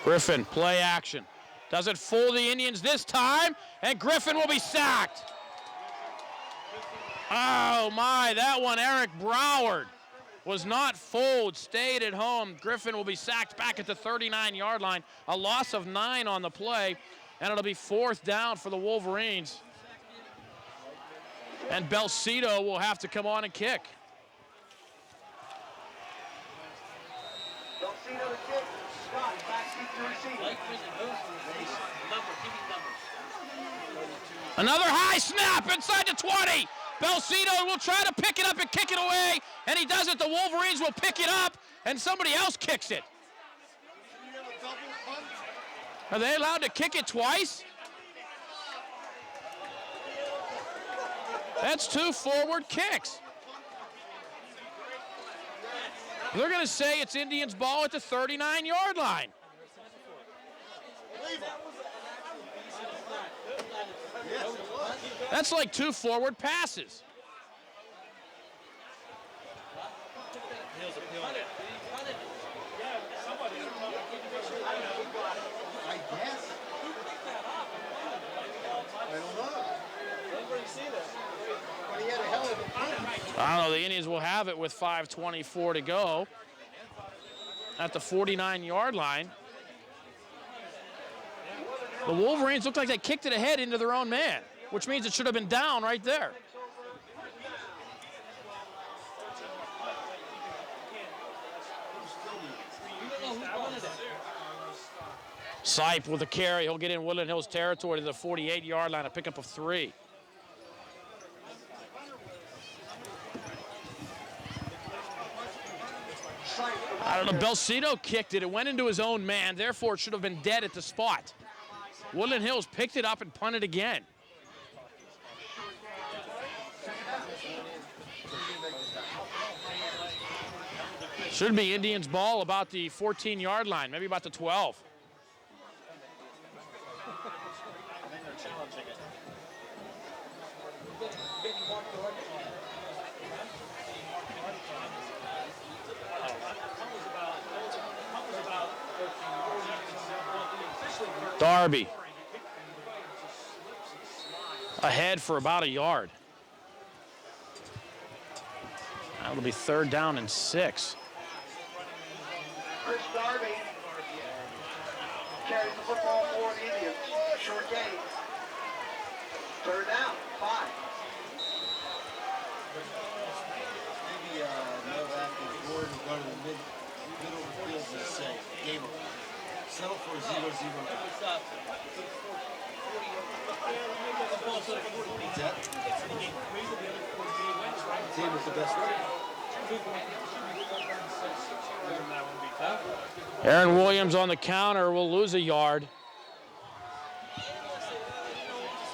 Griffin, play action. Doesn't fool the Indians this time, and Griffin will be sacked. Oh my, that one, Eric Broward was not fooled, stayed at home. Griffin will be sacked back at the 39-yard line. A loss of 9 on the play, and it'll be 4th down for the Wolverines. And Belcito will have to come on and kick. Belcito to kick. Scott, backseat to receive. Another high snap inside the 20. Belcito will try to pick it up and kick it away, and he does it. The Wolverines will pick it up, and somebody else kicks it. Are they allowed to kick it twice? That's 2 forward kicks. They're going to say it's Indians' ball at the 39-yard line. That's like 2 forward passes. I don't know, the Indians will have it with 5:24 to go at the 49-yard line. The Wolverines looked like they kicked it ahead into their own man, which means it should have been down right there. Sipe with a carry. He'll get in Woodland Hills territory to the 48-yard line, a pickup of 3. I don't know, Belcito kicked it. It went into his own man, therefore it should have been dead at the spot. Woodland Hills picked it up and punted again. Should be Indians' ball about the 14-yard line, maybe about the 12. Darby ahead for about a yard. That'll be 3rd down and 6. Chris Darby carries the football for the Indians. Short game. 3rd down, 5. Maybe know after Gordon will go to the middle of the field and say, game over. Settle for 0-0. Team is the best. Aaron Williams on the counter will lose a yard.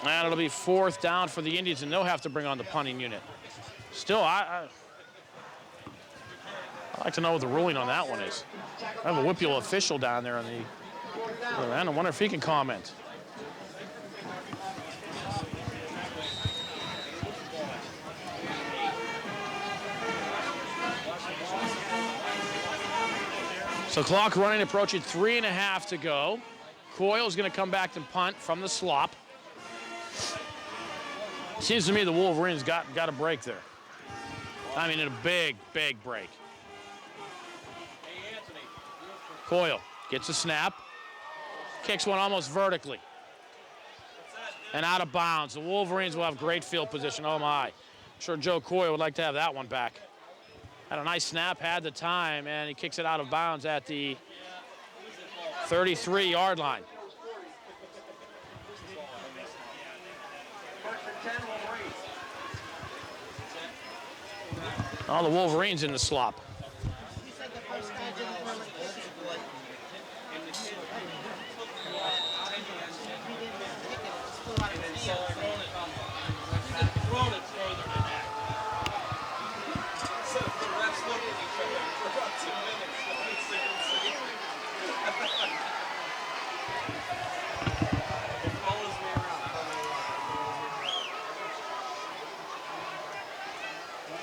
And it'll be 4th down for the Indians, and they'll have to bring on the punting unit. Still, I'd like to know what the ruling on that one is. I have a WPIAL official down there on the other end. I wonder if he can comment. So clock running, approaching 3.5 to go. Coyle's going to come back and punt from the slop. Seems to me the Wolverines got a break there. I mean, a big, big break. Coyle gets a snap, kicks one almost vertically, and out of bounds. The Wolverines will have great field position. Oh my. I'm sure Joe Coyle would like to have that one back. Had a nice snap, had the time, and he kicks it out of bounds at the 33-yard line. All the Wolverines in the slop.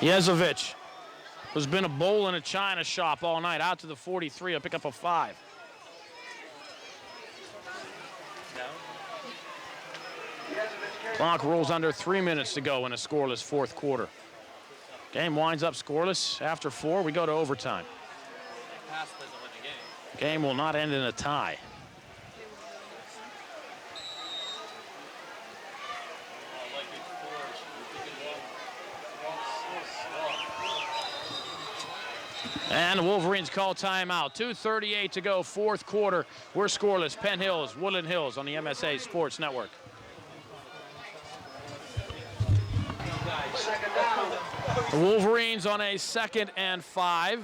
Yezovic, who's been a bull in a china shop all night, out to the 43, a pickup of 5. Clock rolls under 3 minutes to go in a scoreless fourth quarter. Game winds up scoreless. After 4, we go to overtime. Game will not end in a tie. And the Wolverines call timeout. 2:38 to go, fourth quarter. We're scoreless. Penn Hills, Woodland Hills on the MSA Sports Network. Second down. The Wolverines on a 2nd and 5.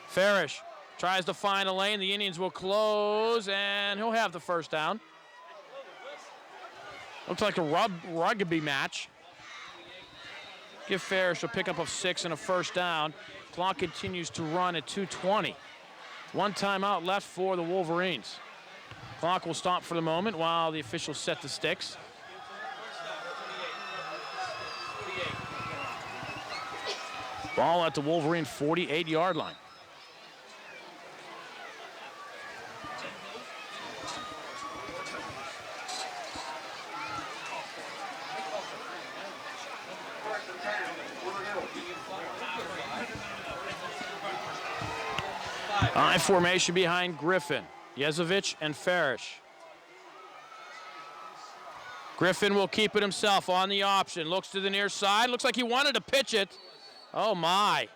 Farish tries to find a lane. The Indians will close, and he'll have the first down. Looks like a rugby match. Give Farish a pickup of 6 and a first down. Clock continues to run at 2:20. 1 timeout left for the Wolverines. Clock will stop for the moment while the officials set the sticks. Ball at the Wolverine 48-yard line. I formation behind Griffin, Yezovic, and Farish. Griffin will keep it himself on the option. Looks to the near side. Looks like he wanted to pitch it. Oh, my.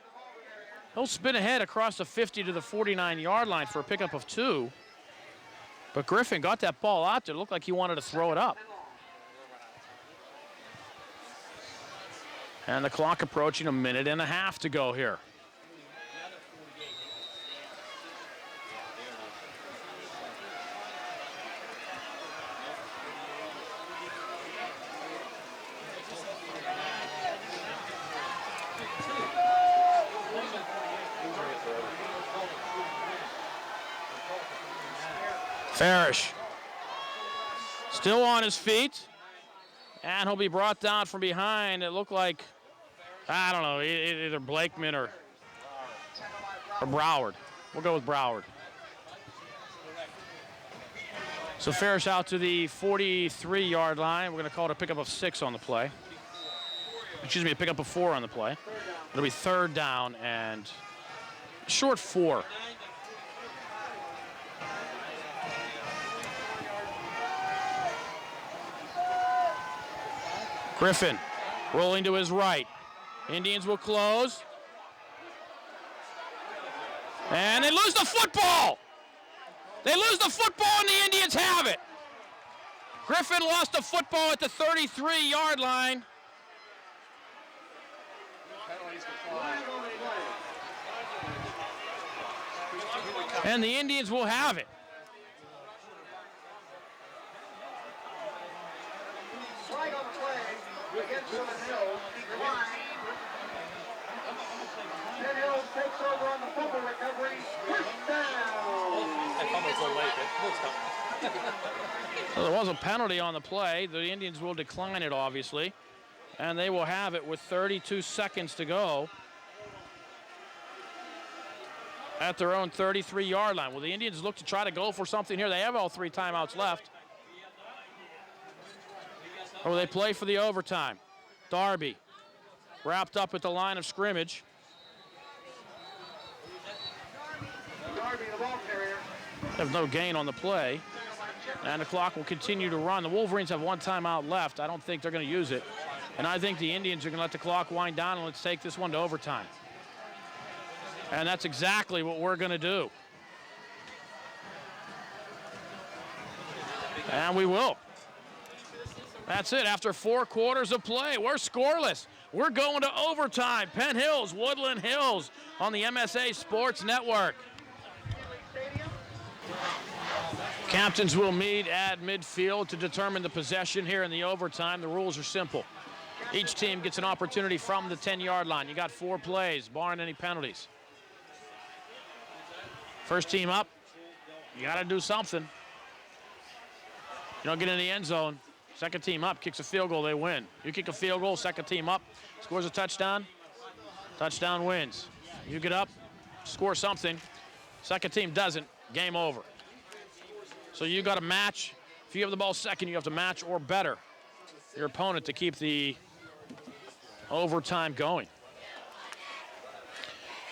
He'll spin ahead across the 50 to the 49-yard line for a pickup of 2. But Griffin got that ball out there. Looked like he wanted to throw it up. And the clock approaching a minute and a half to go here. Farish still on his feet, and he'll be brought down from behind. It looked like, I don't know, either Blakeman or Broward. We'll go with Broward. So Farish out to the 43-yard line. We're going to call it a pickup of 6 on the play. Excuse me, a pickup of 4 on the play. It'll be 3rd down and short 4. Griffin rolling to his right. Indians will close. And they lose the football. They lose the football and the Indians have it. Griffin lost the football at the 33-yard line. And the Indians will have it. Flag on the play against Penn Hills. Penn Hills takes over on the fumble recovery. First down. So there was a penalty on the play. The Indians will decline it, obviously. And they will have it with 32 seconds to go at their own 33-yard line. Will the Indians look to try to go for something here? They have all 3 timeouts left. Or will they play for the overtime? Darby wrapped up at the line of scrimmage. Darby, the ball carrier. There's no gain on the play. And the clock will continue to run. The Wolverines have 1 timeout left. I don't think they're going to use it. And I think the Indians are going to let the clock wind down and let's take this one to overtime. And that's exactly what we're going to do. And we will. That's it. After 4 quarters of play, we're scoreless. We're going to overtime. Penn Hills, Woodland Hills on the MSA Sports Network. Captains will meet at midfield to determine the possession here in the overtime. The rules are simple. Each team gets an opportunity from the 10-yard line. You got 4 plays, barring any penalties. First team up, you got to do something. You don't get in the end zone. Second team up kicks a field goal, they win. You kick a field goal, second team up, scores a touchdown, touchdown wins. You get up, score something, second team doesn't, game over. So you got to match If you have the ball second, you have to match or better your opponent to keep the overtime going.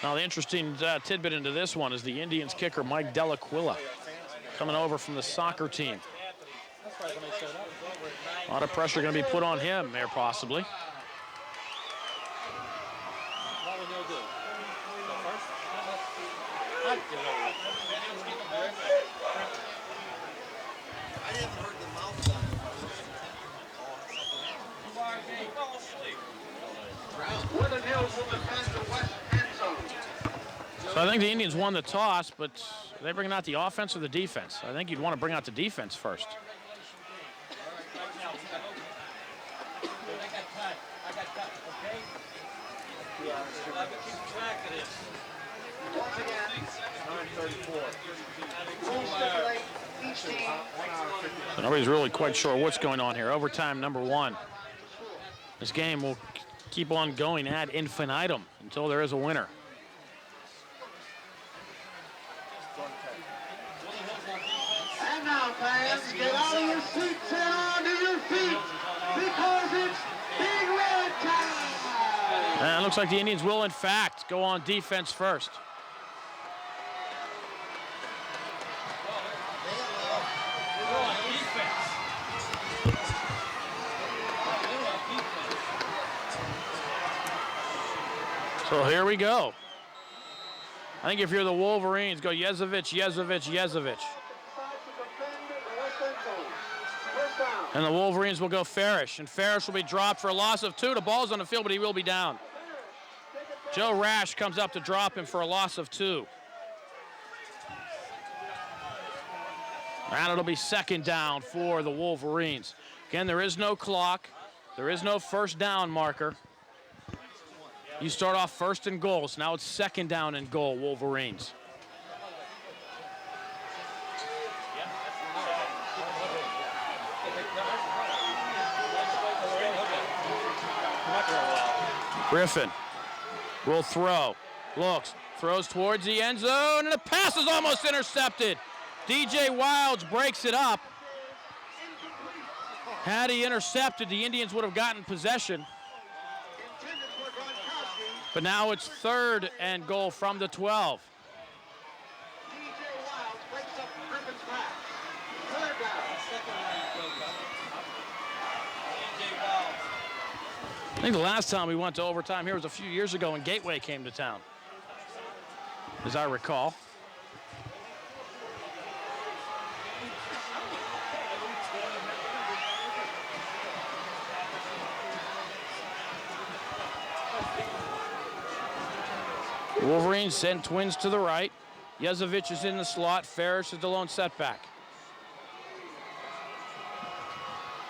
Now, the interesting tidbit into this one is the Indians kicker, Mike Dell'Aquilla, coming over from the soccer team. A lot of pressure going to be put on him there, possibly. Woodland Hills will defend the west end zone. So I think the Indians won the toss, but are they bringing out the offense or the defense? I think you'd want to bring out the defense first. Once again, 9:34. Rules stipulate each team. So nobody's really quite sure what's going on here. Overtime number 1. This game will keep on going ad infinitum until there is a winner. And now, fans, get out of your seats and onto your feet because it's Big Red time. And it looks like the Indians will, in fact, go on defense first. So here we go. I think if you're the Wolverines, go Yezovic, Yezovic, Yezovic. And the Wolverines will go Farish, and Farish will be dropped for a loss of 2. The ball's on the field, but he will be down. Joe Rash comes up to drop him for a loss of 2. And it'll be second down for the Wolverines. Again, there is no clock. There is no first down marker. You start off first and goal, so now it's second down and goal, Wolverines. Griffin will throw, looks, throws towards the end zone, and the pass is almost intercepted. DJ Wilds breaks it up. Had he intercepted, the Indians would have gotten possession. But now it's third and goal from the 12. I think the last time we went to overtime here was a few years ago when Gateway came to town, as I recall. Wolverines send twins to the right. Yezovic is in the slot. Farish is the lone setback.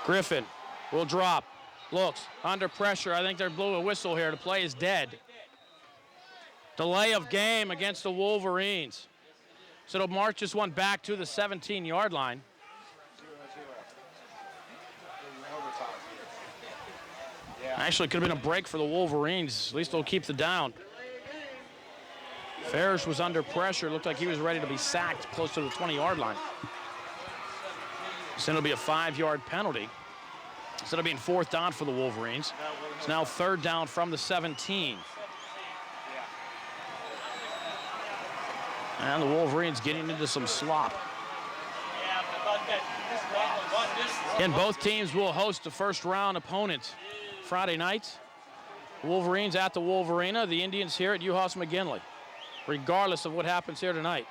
Griffin will drop. Looks under pressure. I think they blew a whistle here. The play is dead. Delay of game against the Wolverines. So they'll march this one back to the 17-yard line. Actually, it could have been a break for the Wolverines. At least they'll keep the down. Farish was under pressure. Looked like he was ready to be sacked close to the 20-yard line. So it'll be a 5-yard penalty. Instead of being fourth down for the Wolverines, it's now third down from the 17. And the Wolverines getting into some slop. And both teams will host the first-round opponent Friday night. Wolverines at the Wolverina, the Indians here at U-Haus McGinley, regardless of what happens here tonight.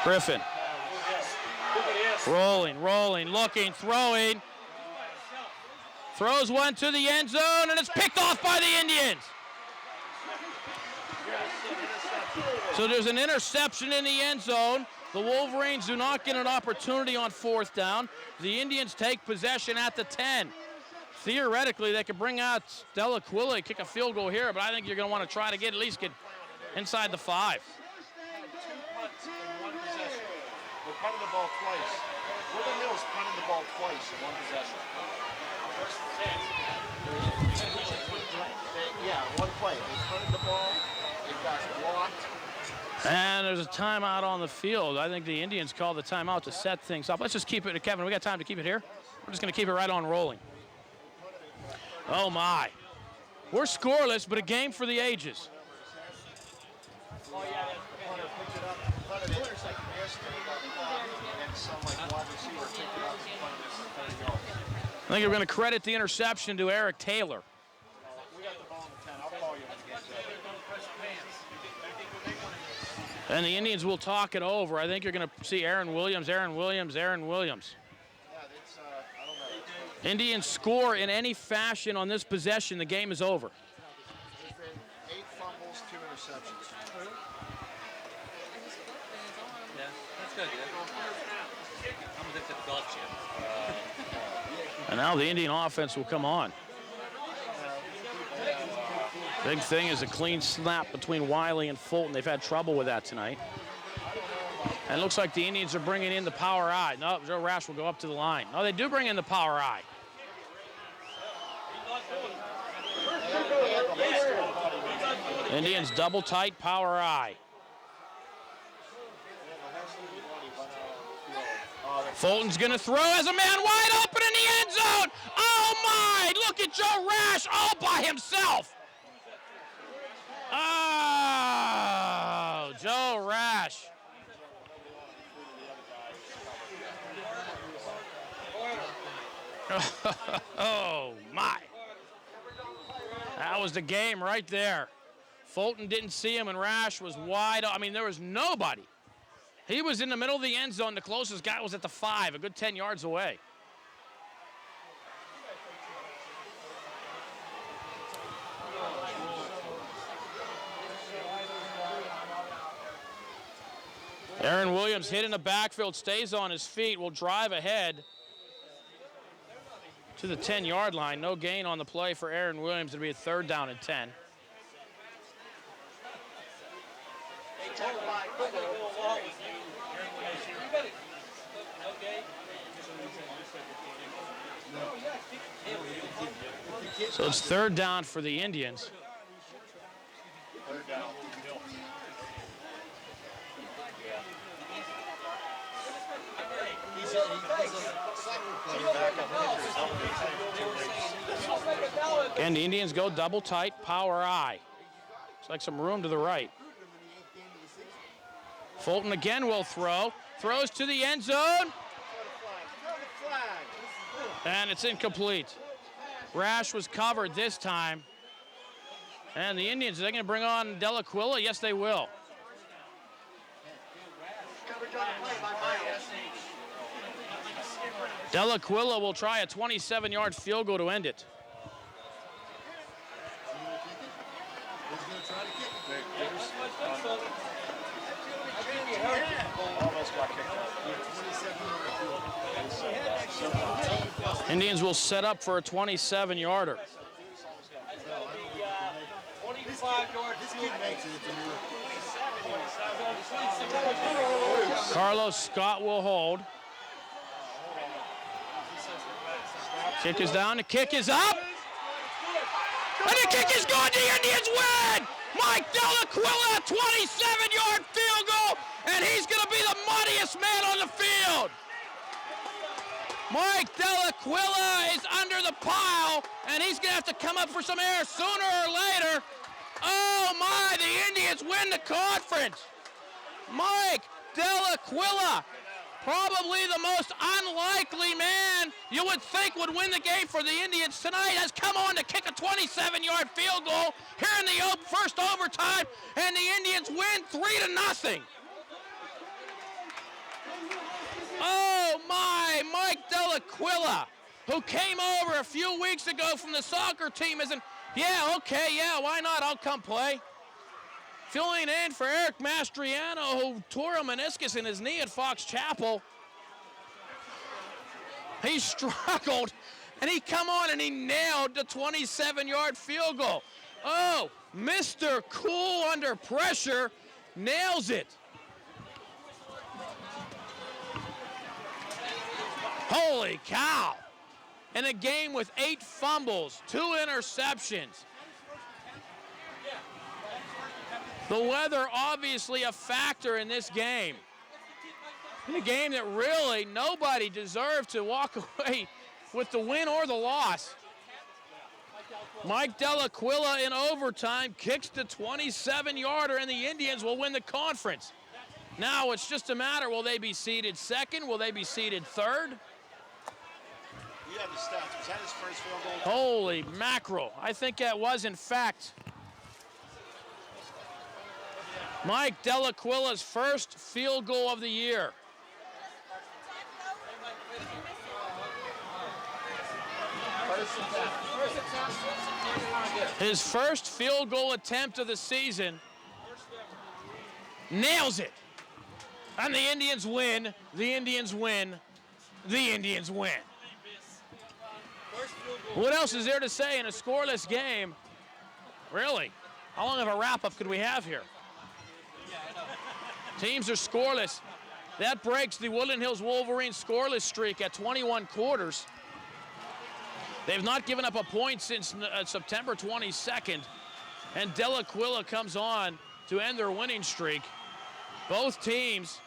Griffin. Rolling, looking, throwing. Throws one to the end zone, and it's picked off by the Indians. So there's an interception in the end zone. The Wolverines do not get an opportunity on fourth down. The Indians take possession at the 10. Theoretically, they could bring out Dell'Aquilla, kick a field goal here, but I think you're going to want to try to at least get inside the 5. They punted the ball twice. Woodland Hills punted the ball twice in one possession. Yeah, one play. They punted the ball. It got blocked. And there's a timeout on the field. I think the Indians called the timeout to set things up. Let's just keep it. Kevin, we got time to keep it here? We're just going to keep it right on rolling. Oh, my. We're scoreless, but a game for the ages. I think we're going to credit the interception to Eric Taylor. And the Indians will talk it over. I think you're going to see Aaron Williams. Indians score in any fashion on this possession, the game is over. There's been 8 fumbles, 2 interceptions. Yeah, that's good. I'm addicted to golf champ. And now the Indian offense will come on. Big thing is a clean snap between Wiley and Fulton. They've had trouble with that tonight. And it looks like the Indians are bringing in the power eye. No, Joe Rash will go up to the line. No, they do bring in the power eye. Indians double tight, power eye. Fulton's going to throw as a man wide open in the end zone. Oh, my. Look at Joe Rash all by himself. Oh, Joe Rash. Oh, my. That was the game right there. Fulton didn't see him, and Rash was wide. I mean, there was nobody. He was in the middle of the end zone. The closest guy was at the 5, a good 10 yards away. Aaron Williams hit in the backfield, stays on his feet, will drive ahead to the 10-yard line. No gain on the play for Aaron Williams. It'll be a 3rd down and 10. So it's 3rd down for the Indians. And the Indians go double tight, power eye. Looks like some room to the right. Fulton again will throw. Throws to the end zone. And it's incomplete. Rash was covered this time. And the Indians, are they going to bring on Dell'Aquilla? Yes, they will. Dell'Aquilla will try a 27-yard field goal to end it. Indians will set up for a 27-yarder. Carlos Scott will hold. Kick is down, the kick is up. And the kick is good, the Indians win! Mike Dell'Aquilla, a 27-yard field goal, and he's gonna be the muddiest man on the field. Mike Dell'Aquilla is under the pile, and he's gonna have to come up for some air sooner or later. Oh my, the Indians win the conference. Mike Dell'Aquilla, probably the most unlikely man you would think would win the game for the Indians tonight, has come on to kick a 27-yard field goal here in the first overtime, and the Indians win 3-0. Oh my, Mike Dell'Aquilla, who came over a few weeks ago from the soccer team as why not, I'll come play. Filling in for Eric Mastriano, who tore a meniscus in his knee at Fox Chapel. He struggled, and he come on and he nailed the 27-yard field goal. Oh, Mr. Cool under pressure nails it. Holy cow. In a game with 8 fumbles, 2 interceptions. The weather obviously a factor in this game. In a game that really nobody deserved to walk away with the win or the loss. Mike Dell'Aquilla in overtime kicks the 27-yarder, and the Indians will win the conference. Now it's just a matter, will they be seeded second? Will they be seeded third? You have the stats. Was that his first field goal? Holy mackerel. I think that was, in fact, Mike Dell'Aquilla's first field goal of the year. His first field goal attempt of the season. Nails it. And the Indians win. The Indians win. The Indians win. What else is there to say in a scoreless game? Really? How long of a wrap-up could we have here? Teams are scoreless. That breaks the Woodland Hills Wolverines scoreless streak at 21 quarters. They've not given up a point since September 22nd. And Dell'Aquilla comes on to end their winning streak. Both teams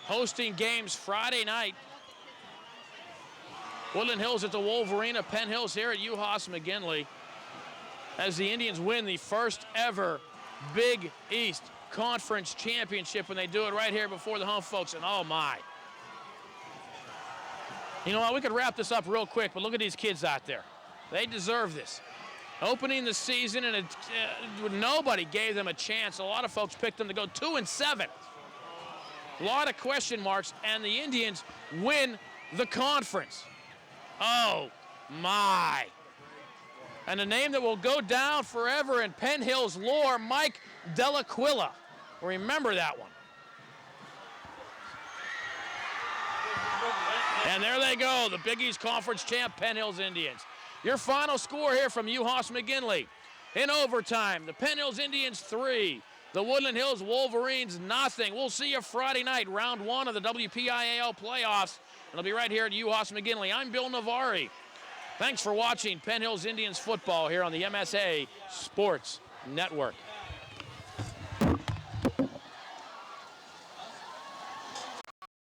hosting games Friday night. Woodland Hills at the Wolverine, Penn Hills here at UHAS McGinley, as the Indians win the first ever Big East Conference Championship, when they do it right here before the home folks. And oh my. You know what, we could wrap this up real quick, but look at these kids out there. They deserve this. Opening the season, and nobody gave them a chance. A lot of folks picked them to go 2-7. A lot of question marks, and the Indians win the conference. Oh my. And a name that will go down forever in Penn Hills lore, Mike Dell'Aquilla. Remember that one. And there they go, the Big East Conference champ, Penn Hills Indians. Your final score here from UHAS McGinley. In overtime, the Penn Hills Indians 3, the Woodland Hills Wolverines nothing. We'll see you Friday night, round 1 of the WPIAL playoffs. It'll be right here at UHAS McGinley. I'm Bill Navari. Thanks for watching Penn Hills Indians football here on the MSA Sports Network.